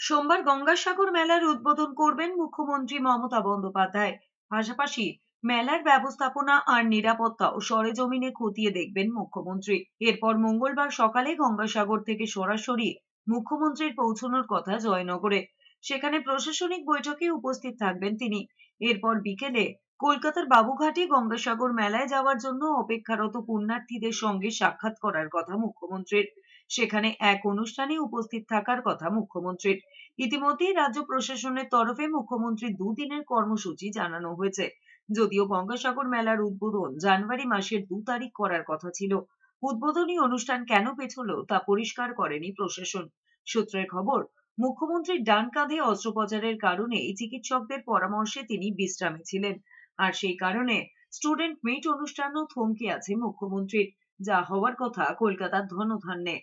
সোমবার গঙ্গাসাগর মেলার উদ্বোধন করবেন মুখ্যমন্ত্রী মমতা বন্দ্যোপাধ্যায়। পাশাপাশি মেলার ব্যবস্থাপনা আর নিরাপত্তা ও সরেজমিনে খতিয়ে দেখবেন মুখ্যমন্ত্রী। এরপর মঙ্গলবার সকালে গঙ্গাসাগর থেকে সরাসরি মুখ্যমন্ত্রীর পৌঁছানোর কথা জয়নগরে। সেখানে প্রশাসনিক বৈঠকে উপস্থিত থাকবেন তিনি। এরপর বিকেলে কলকাতার বাবুঘাটে গঙ্গাসাগর মেলায় যাওয়ার জন্য অপেক্ষারত পুণ্যার্থীদের সঙ্গে সাক্ষাৎ করার কথা মুখ্যমন্ত্রীর। সেখানে এক অনুষ্ঠানে উপস্থিত থাকার কথা মুখ্যমন্ত্রীর। ইতিমধ্যেই রাজ্য প্রশাসনের তরফে মুখ্যমন্ত্রীর দুদিনের কর্মসূচি জানানো হয়েছে। যদিও গঙ্গাসাগর মেলার উদ্বোধন জানুয়ারি মাসের 2 তারিখ করার কথা ছিল, উদ্বোধনী অনুষ্ঠান কেন পেছলো তা পরিষ্কার করেনি প্রশাসন। সূত্রের খবর, মুখ্যমন্ত্রীর ডান কাঁধে অস্ত্রোপচারের কারণে চিকিৎসকদের পরামর্শে তিনি বিশ্রামে ছিলেন। আর সেই কারণে স্টুডেন্ট মিট অনুষ্ঠানও থমকে আছে মুখ্যমন্ত্রীর, যা হওয়ার কথা কলকাতার ধনধান্যে।